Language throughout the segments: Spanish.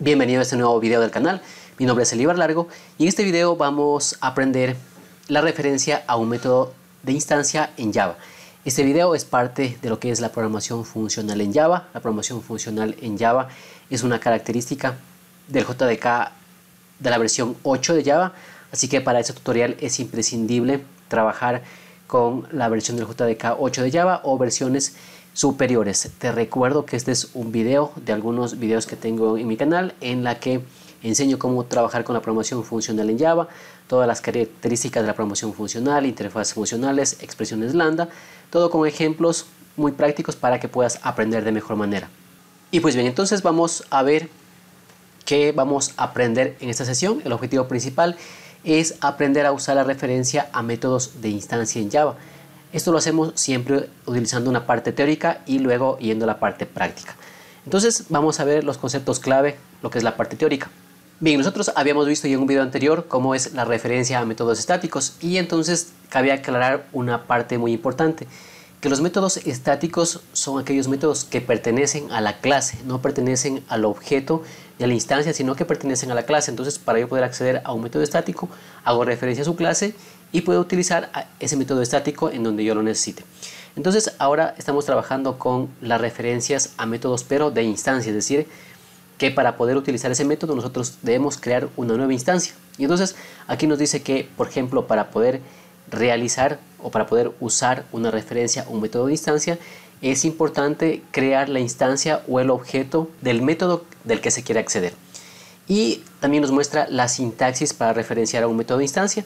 Bienvenido a este nuevo video del canal. Mi nombre es Elibar Largo y en este video vamos a aprender la referencia a un método de instancia en Java. Este video es parte de lo que es la programación funcional en Java. La programación funcional en Java es una característica del JDK de la versión 8 de Java, así que para este tutorial es imprescindible trabajar con la versión del JDK 8 de Java o versiones superiores. Te recuerdo que este es un video de algunos videos que tengo en mi canal en la que enseño cómo trabajar con la programación funcional en Java, todas las características de la programación funcional, interfaces funcionales, expresiones lambda, todo con ejemplos muy prácticos para que puedas aprender de mejor manera. Y pues bien, entonces vamos a ver qué vamos a aprender en esta sesión. El objetivo principal es aprender a usar la referencia a métodos de instancia en Java. Esto lo hacemos siempre utilizando una parte teórica y luego yendo a la parte práctica. Entonces vamos a ver los conceptos clave, lo que es la parte teórica. Bien, nosotros habíamos visto ya en un video anterior cómo es la referencia a métodos estáticos y entonces cabía aclarar una parte muy importante, que los métodos estáticos son aquellos métodos que pertenecen a la clase, no pertenecen al objeto y a la instancia, sino que pertenecen a la clase. Entonces, para yo poder acceder a un método estático, hago referencia a su clase y puedo utilizar ese método estático en donde yo lo necesite. Entonces, ahora estamos trabajando con las referencias a métodos, pero de instancia, es decir, que para poder utilizar ese método nosotros debemos crear una nueva instancia. Y entonces, aquí nos dice que, por ejemplo, para poder realizar o para poder usar una referencia a un método de instancia, es importante crear la instancia o el objeto del método del que se quiere acceder. Y también nos muestra la sintaxis para referenciar a un método de instancia.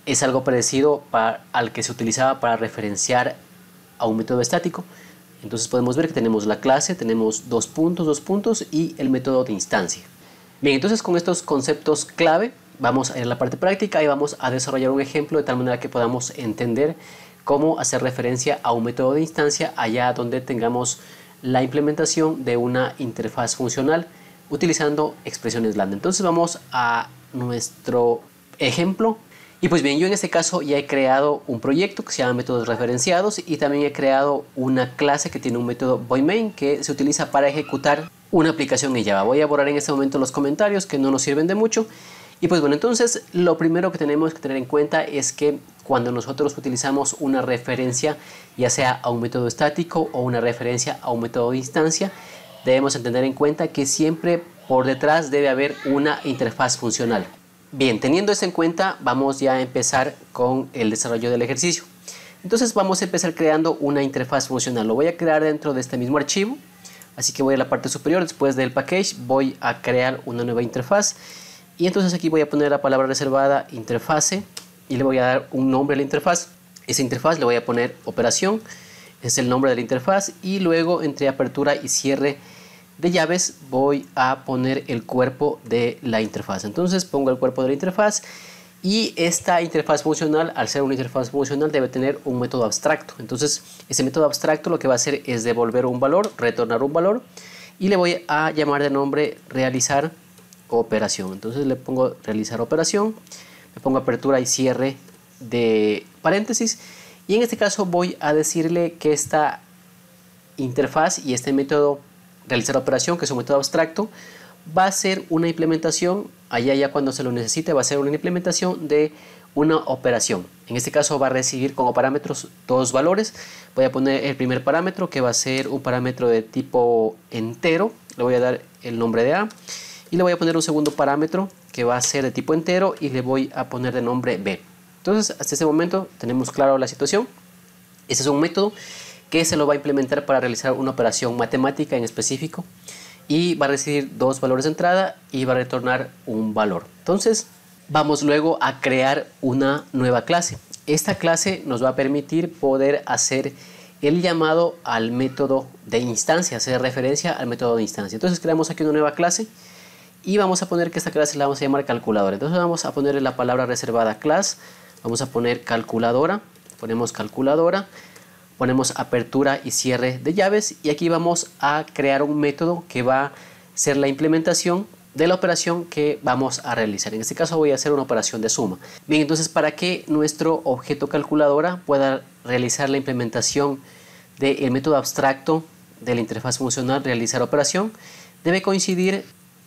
Es algo parecido al que se utilizaba para referenciar a un método estático. Entonces podemos ver que tenemos la clase, tenemos dos puntos y el método de instancia. Bien, entonces con estos conceptos clave vamos a ir a la parte práctica y vamos a desarrollar un ejemplo de tal manera que podamos entender cómo hacer referencia a un método de instancia allá donde tengamos la implementación de una interfaz funcional utilizando expresiones lambda. Entonces vamos a nuestro ejemplo. Y pues bien, yo en este caso ya he creado un proyecto que se llama métodos referenciados y también he creado una clase que tiene un método voidMain que se utiliza para ejecutar una aplicación en Java. Voy a borrar en este momento los comentarios que no nos sirven de mucho. Y pues bueno, entonces lo primero que tenemos que tener en cuenta es que cuando nosotros utilizamos una referencia, ya sea a un método estático o una referencia a un método de instancia, debemos tener en cuenta que siempre por detrás debe haber una interfaz funcional. Bien, teniendo esto en cuenta, vamos ya a empezar con el desarrollo del ejercicio. Entonces vamos a empezar creando una interfaz funcional. Lo voy a crear dentro de este mismo archivo. Así que voy a la parte superior, después del package, voy a crear una nueva interfaz. Y entonces aquí voy a poner la palabra reservada interfase y le voy a dar un nombre a la interfaz. Esa interfaz le voy a poner operación, es el nombre de la interfaz. Y luego entre apertura y cierre de llaves voy a poner el cuerpo de la interfaz. Entonces pongo el cuerpo de la interfaz y esta interfaz funcional, al ser una interfaz funcional, debe tener un método abstracto. Entonces ese método abstracto lo que va a hacer es devolver un valor, retornar un valor y le voy a llamar de nombre realizar operación. Entonces le pongo realizar operación, le pongo apertura y cierre de paréntesis y en este caso voy a decirle que esta interfaz y este método realizar operación, que es un método abstracto, va a ser una implementación, allá ya cuando se lo necesite, va a ser una implementación de una operación. En este caso va a recibir como parámetros dos valores. Voy a poner el primer parámetro que va a ser un parámetro de tipo entero, le voy a dar el nombre de A y le voy a poner un segundo parámetro que va a ser de tipo entero y le voy a poner de nombre B. Entonces hasta este momento tenemos claro la situación. Este es un método que se lo va a implementar para realizar una operación matemática en específico y va a recibir dos valores de entrada y va a retornar un valor. Entonces vamos luego a crear una nueva clase. Esta clase nos va a permitir poder hacer el llamado al método de instancia, hacer referencia al método de instancia. Entonces creamos aquí una nueva clase y vamos a poner que esta clase la vamos a llamar calculadora. Entonces vamos a ponerle la palabra reservada class, vamos a poner calculadora, ponemos calculadora, ponemos apertura y cierre de llaves y aquí vamos a crear un método que va a ser la implementación de la operación que vamos a realizar. En este caso voy a hacer una operación de suma. Bien, entonces para que nuestro objeto calculadora pueda realizar la implementación del método abstracto de la interfaz funcional realizar operación, debe coincidir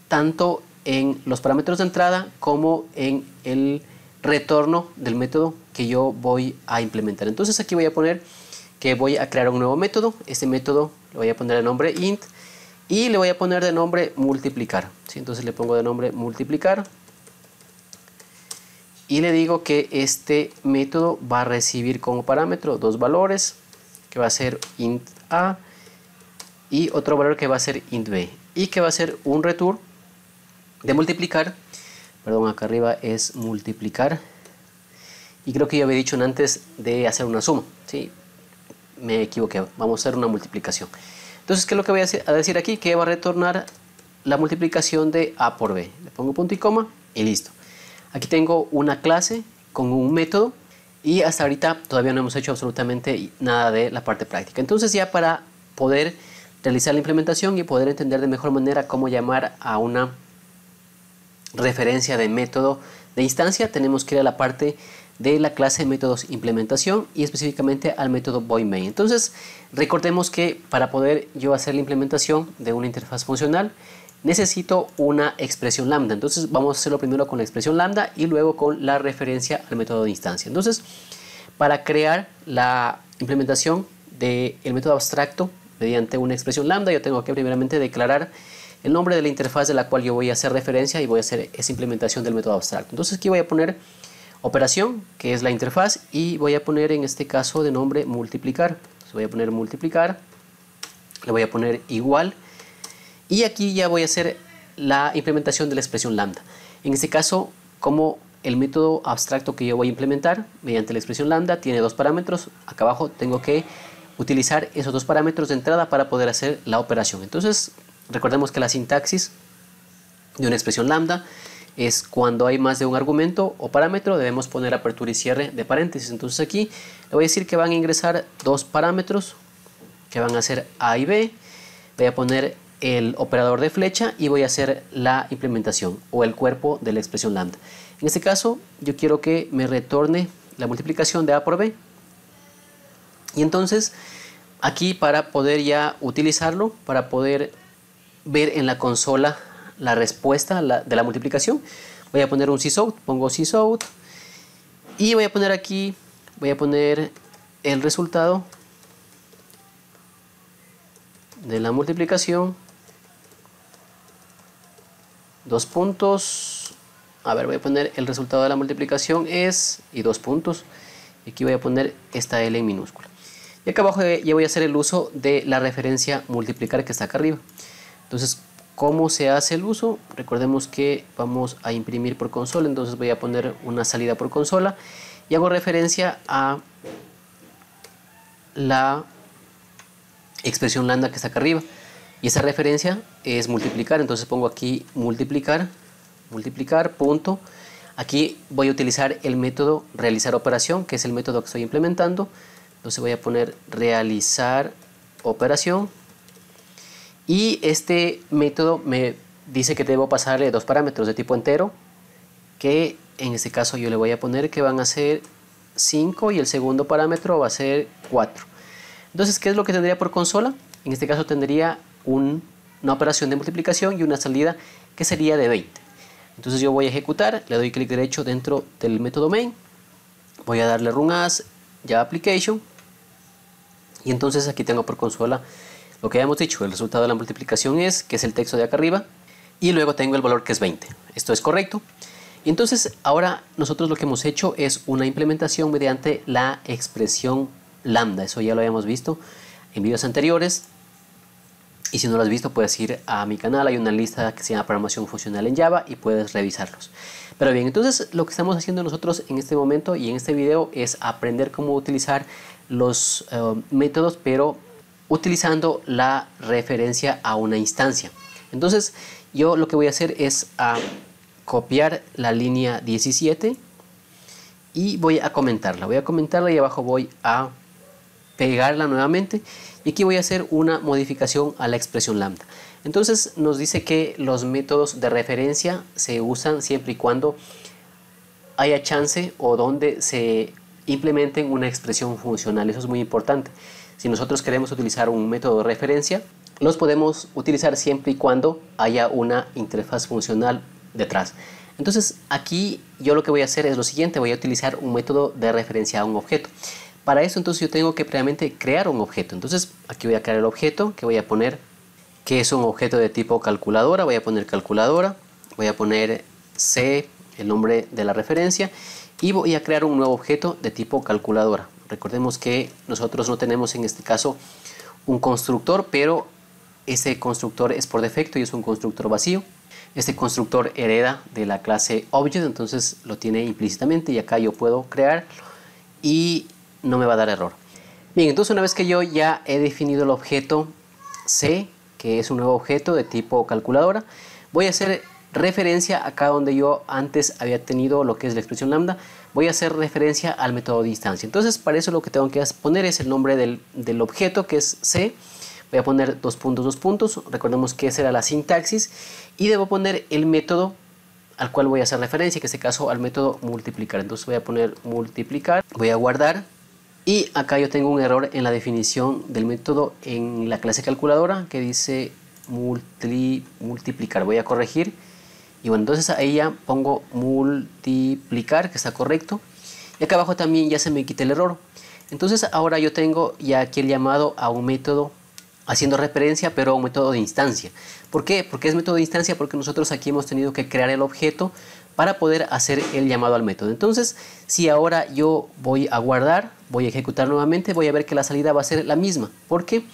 tanto en los parámetros de entrada como en el retorno del método que yo voy a implementar. Entonces aquí voy a poner que voy a crear un nuevo método. Este método le voy a poner de nombre int y le voy a poner de nombre multiplicar, ¿sí? Entonces le pongo de nombre multiplicar y le digo que este método va a recibir como parámetro dos valores, que va a ser int a y otro valor que va a ser int b, y que va a ser un return de multiplicar. Perdón, acá arriba es multiplicar y creo que yo había dicho antes de hacer una suma, ¿sí? Me equivoqué, vamos a hacer una multiplicación. Entonces, ¿qué es lo que voy a decir aquí? Que va a retornar la multiplicación de a por b. Le pongo punto y coma y listo. Aquí tengo una clase con un método y hasta ahorita todavía no hemos hecho absolutamente nada de la parte práctica. Entonces, ya para poder realizar la implementación y poder entender de mejor manera cómo llamar a una referencia de método de instancia, tenemos que ir a la parte de la clase métodos implementación y específicamente al método void_main. Entonces recordemos que para poder yo hacer la implementación de una interfaz funcional necesito una expresión lambda. Entonces vamos a hacerlo primero con la expresión lambda y luego con la referencia al método de instancia. Entonces, para crear la implementación del método abstracto mediante una expresión lambda, yo tengo que primeramente declarar el nombre de la interfaz de la cual yo voy a hacer referencia y voy a hacer esa implementación del método abstracto. Entonces aquí voy a poner operación, que es la interfaz, y voy a poner en este caso de nombre multiplicar. Entonces voy a poner multiplicar, le voy a poner igual, y aquí ya voy a hacer la implementación de la expresión lambda. En este caso, como el método abstracto que yo voy a implementar mediante la expresión lambda tiene dos parámetros, acá abajo tengo que utilizar esos dos parámetros de entrada para poder hacer la operación. Entonces recordemos que la sintaxis de una expresión lambda es cuando hay más de un argumento o parámetro debemos poner apertura y cierre de paréntesis. Entonces aquí le voy a decir que van a ingresar dos parámetros que van a ser a y b, voy a poner el operador de flecha y voy a hacer la implementación o el cuerpo de la expresión lambda. En este caso yo quiero que me retorne la multiplicación de a por b, y entonces aquí para poder ya utilizarlo, para poder ver en la consola la respuesta de la multiplicación, voy a poner un sysout, pongo sysout y voy a poner aquí, voy a poner el resultado de la multiplicación, dos puntos, a ver, voy a poner el resultado de la multiplicación es, y dos puntos, y aquí voy a poner esta L en minúscula. Y acá abajo ya voy a hacer el uso de la referencia multiplicar que está acá arriba. Entonces, ¿cómo se hace el uso? Recordemos que vamos a imprimir por consola, entonces voy a poner una salida por consola y hago referencia a la expresión lambda que está acá arriba. Y esa referencia es multiplicar, entonces pongo aquí multiplicar, punto. Aquí voy a utilizar el método realizar operación, que es el método que estoy implementando. Entonces voy a poner realizar operación. Y este método me dice que debo pasarle dos parámetros de tipo entero, que en este caso yo le voy a poner que van a ser 5 y el segundo parámetro va a ser 4. Entonces, ¿qué es lo que tendría por consola? En este caso tendría una operación de multiplicación y una salida que sería de 20. Entonces yo voy a ejecutar, le doy clic derecho dentro del método main, voy a darle run as Java application y entonces aquí tengo por consola lo que habíamos dicho, el resultado de la multiplicación es, que es el texto de acá arriba, y luego tengo el valor que es 20. Esto es correcto. Y entonces ahora nosotros lo que hemos hecho es una implementación mediante la expresión lambda. Eso ya lo habíamos visto en videos anteriores. Y si no lo has visto, puedes ir a mi canal, hay una lista que se llama Programación Funcional en Java y puedes revisarlos. Pero bien, entonces lo que estamos haciendo nosotros en este momento y en este video es aprender cómo utilizar los métodos, pero utilizando la referencia a una instancia. Entonces yo lo que voy a hacer es copiar la línea 17 y voy a comentarla. Y abajo voy a pegarla nuevamente y aquí voy a hacer una modificación a la expresión lambda. Entonces nos dice que los métodos de referencia se usan siempre y cuando haya chance o donde se implementen una expresión funcional. Eso es muy importante. Si nosotros queremos utilizar un método de referencia, los podemos utilizar siempre y cuando haya una interfaz funcional detrás. Entonces aquí yo lo que voy a hacer es lo siguiente, voy a utilizar un método de referencia a un objeto. Para eso entonces yo tengo que previamente crear un objeto. Entonces aquí voy a crear el objeto que voy a poner, que es un objeto de tipo calculadora. Voy a poner calculadora, voy a poner C, el nombre de la referencia, y voy a crear un nuevo objeto de tipo calculadora. Recordemos que nosotros no tenemos en este caso un constructor, pero ese constructor es por defecto y es un constructor vacío. Este constructor hereda de la clase Object, entonces lo tiene implícitamente y acá yo puedo crear y no me va a dar error. Bien, entonces una vez que yo ya he definido el objeto C, que es un nuevo objeto de tipo calculadora, voy a hacer referencia acá donde yo antes había tenido lo que es la expresión lambda, voy a hacer referencia al método de instancia. Entonces para eso lo que tengo que poner es el nombre del objeto, que es C. Voy a poner dos puntos, recordemos que esa era la sintaxis, y debo poner el método al cual voy a hacer referencia, que en este caso al método multiplicar. Entonces voy a poner multiplicar, voy a guardar, y acá yo tengo un error en la definición del método en la clase calculadora que dice multiplicar. Voy a corregir, y bueno, entonces ahí ya pongo multiplicar, que está correcto, y acá abajo también ya se me quita el error. Entonces ahora yo tengo ya aquí el llamado a un método haciendo referencia, pero a un método de instancia. ¿Por qué? Porque es método de instancia porque nosotros aquí hemos tenido que crear el objeto para poder hacer el llamado al método. Entonces, si ahora yo voy a guardar, voy a ejecutar nuevamente, voy a ver que la salida va a ser la misma, porque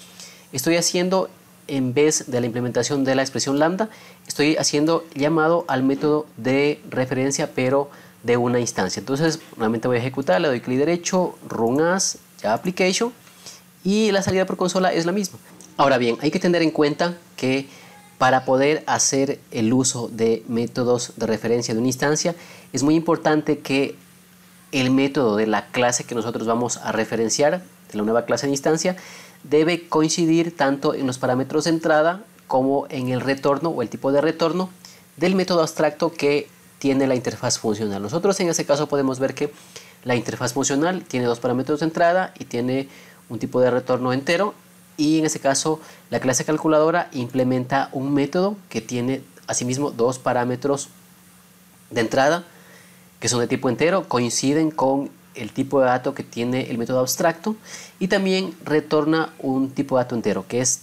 estoy haciendo, en vez de la implementación de la expresión lambda, estoy haciendo llamado al método de referencia, pero de una instancia. Entonces, nuevamente voy a ejecutar, le doy clic derecho, run as, Java application, y la salida por consola es la misma. Ahora bien, hay que tener en cuenta que para poder hacer el uso de métodos de referencia de una instancia, es muy importante que el método de la clase que nosotros vamos a referenciar, de la nueva clase de instancia, debe coincidir tanto en los parámetros de entrada como en el retorno o el tipo de retorno del método abstracto que tiene la interfaz funcional. Nosotros en ese caso podemos ver que la interfaz funcional tiene dos parámetros de entrada y tiene un tipo de retorno entero, y en ese caso la clase calculadora implementa un método que tiene asimismo dos parámetros de entrada que son de tipo entero, coinciden con el tipo de dato que tiene el método abstracto, y también retorna un tipo de dato entero que es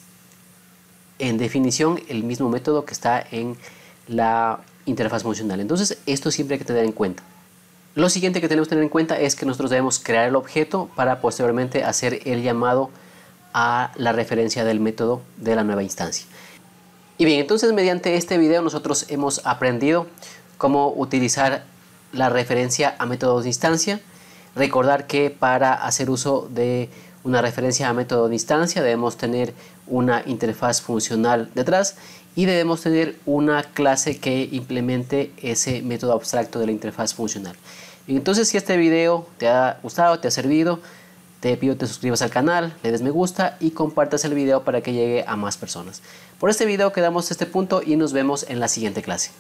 en definición el mismo método que está en la interfaz funcional. Entonces esto siempre hay que tener en cuenta. Lo siguiente que tenemos que tener en cuenta es que nosotros debemos crear el objeto para posteriormente hacer el llamado a la referencia del método de la nueva instancia. Y bien, entonces mediante este video nosotros hemos aprendido cómo utilizar la referencia a métodos de instancia. Recordar que para hacer uso de una referencia a método de instancia debemos tener una interfaz funcional detrás y debemos tener una clase que implemente ese método abstracto de la interfaz funcional. Y entonces, si este video te ha gustado, te ha servido, te pido que te suscribas al canal, le des me gusta y compartas el video para que llegue a más personas. Por este video quedamos a este punto y nos vemos en la siguiente clase.